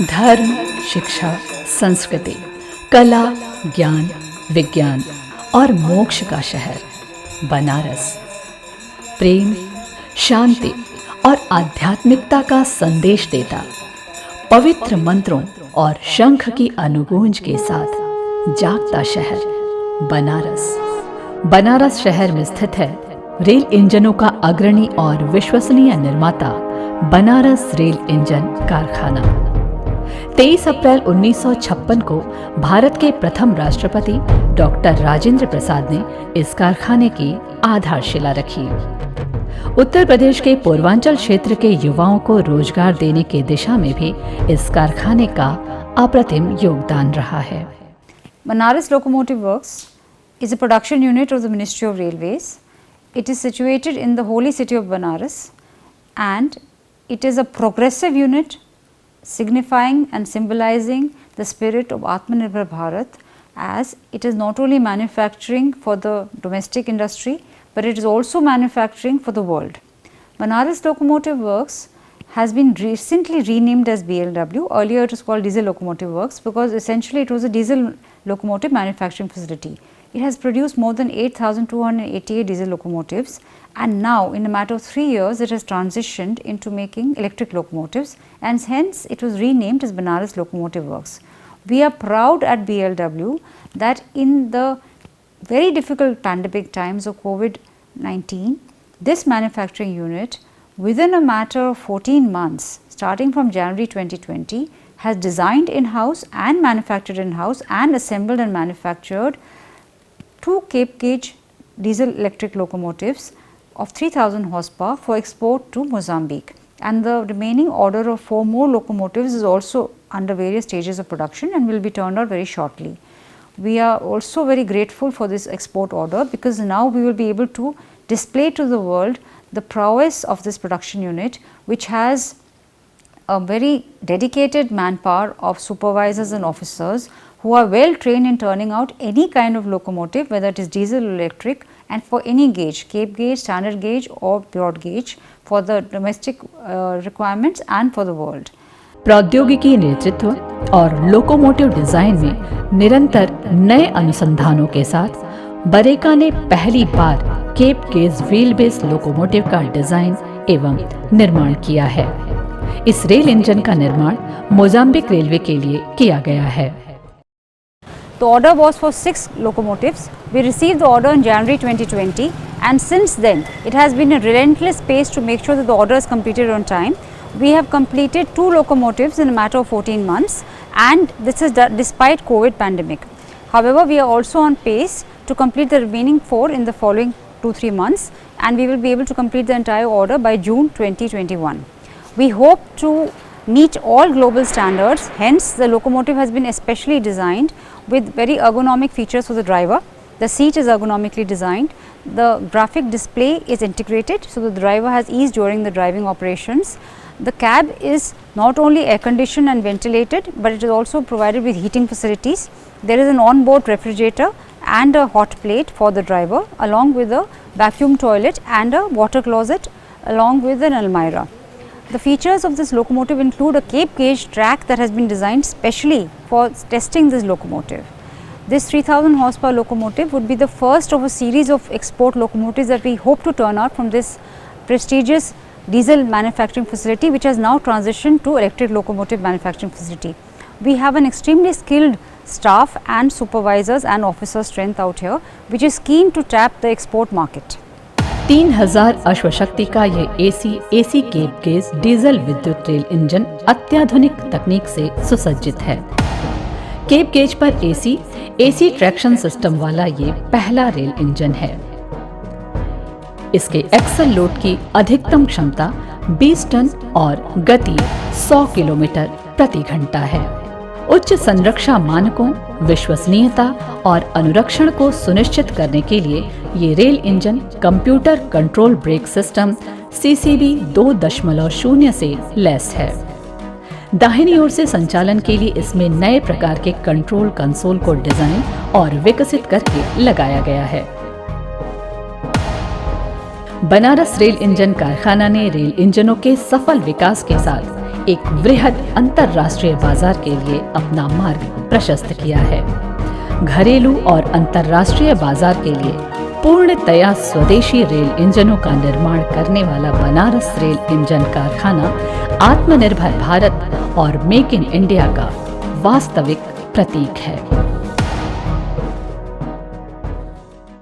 धर्म, शिक्षा, संस्कृति, कला, ज्ञान, विज्ञान और मोक्ष का शहर बनारस प्रेम, शांति और आध्यात्मिकता का संदेश देता पवित्र मंत्रों और शंख की अनुगूंज के साथ जागता शहर बनारस। बनारस शहर में स्थित है रेल इंजनों का अग्रणी और विश्वसनीय निर्माता बनारस रेल इंजन कारखाना। 23 अप्रैल 1956 को भारत के प्रथम राष्ट्रपति डॉक्टर राजेंद्र प्रसाद ने इस कारखाने की आधारशिला रखी। उत्तर प्रदेश के पूर्वांचल क्षेत्र के युवाओं को रोजगार देने की दिशा में भी इस कारखाने का अप्रतिम योगदान रहा है। Banaras Locomotive Works is a production unit of the Ministry of Railways. It is situated in the holy city of Banaras and it is a progressive unit signifying and symbolizing the spirit of Atmanirbhar Bharat, as it is not only manufacturing for the domestic industry, but it is also manufacturing for the world. Banaras Locomotive Works has been recently renamed as BLW. Earlier it was called Diesel Locomotive Works because essentially it was a diesel locomotive manufacturing facility. It has produced more than 8,288 diesel locomotives, and now in a matter of 3 years it has transitioned into making electric locomotives, and hence it was renamed as Banaras Locomotive Works. We are proud at BLW that in the very difficult pandemic times of COVID-19, this manufacturing unit within a matter of 14 months starting from January 2020 has designed in-house and manufactured in-house and assembled and manufactured 2 Cape gauge diesel electric locomotives of 3000 horsepower for export to Mozambique, and the remaining order of 4 more locomotives is also under various stages of production and will be turned out very shortly. We are also very grateful for this export order because now we will be able to display to the world the prowess of this production unit, which has a very dedicated manpower of supervisors and officers who are well trained in turning out any kind of locomotive, whether it is diesel or electric, and for any gauge, Cape gauge, standard gauge or broad gauge, for the domestic requirements and for the world. प्रौद्योगिकी नेतृत्व और locomotive design में निरंतर नए अनुसंधानों के साथ बरेका ने पहली बार cape gauge wheel base locomotive का डिजाइन एवं निर्माण किया है। इस रेल इंजन का निर्माण मोजाम्बिक रेलवे के लिए किया गया है। The order was for 6 locomotives. We received the order in January 2020, and since then it has been a relentless pace to make sure that the order is completed on time. We have completed 2 locomotives in a matter of 14 months, and this is despite COVID pandemic. However, we are also on pace to complete the remaining 4 in the following 2-3 months, and we will be able to complete the entire order by June 2021. We hope to meet all global standards, hence the locomotive has been especially designed with very ergonomic features for the driver. The seat is ergonomically designed, the graphic display is integrated so the driver has ease during the driving operations. The cab is not only air conditioned and ventilated, but it is also provided with heating facilities. There is an on-board refrigerator and a hot plate for the driver, along with a vacuum toilet and a water closet along with an almirah. The features of this locomotive include a Cape gauge track that has been designed specially for testing this locomotive. This 3000 horsepower locomotive would be the first of a series of export locomotives that we hope to turn out from this prestigious diesel manufacturing facility, which has now transitioned to electric locomotive manufacturing facility. We have an extremely skilled staff and supervisors and officer strength out here, which is keen to tap the export market. 3000 अश्वशक्ति का ये AC cap gauge diesel विद्युत rail engine अत्याधुनिक तकनीक से सुसज्जित है। Cap gauge पर AC traction system वाला ये पहला रेल इंजन है। इसके एक्सल लोड की अधिकतम क्षमता 20 टन और गति 100 किलोमीटर प्रति घंटा है। उच्च संरक्षा मानकों, विश्वसनीयता और अनुरक्षण को सुनिश्चित करने के लिए ये rail engine computer control brake system CCB 2.0 से लैस है। दाहिनी ओर से संचालन के लिए इसमें नए प्रकार के कंट्रोल कंसोल को डिजाइन और विकसित करके लगाया गया है। बनारस रेल इंजन कारखाना ने रेल इंजनों के सफल विकास के साथ एक वृहद अंतर्राष्ट्रीय बाजार के लिए अपना मार्ग प्रशस्त किया है। घरेलू और अंतर्राष्ट्रीय बाजार के लिए पूर्णतया स्वदेशी रेल इंजनों का निर्माण करने वाला बनारस रेल इंजन कारखाना आत्मनिर्भर भारत और मेक इन इंडिया का वास्तविक प्रतीक है।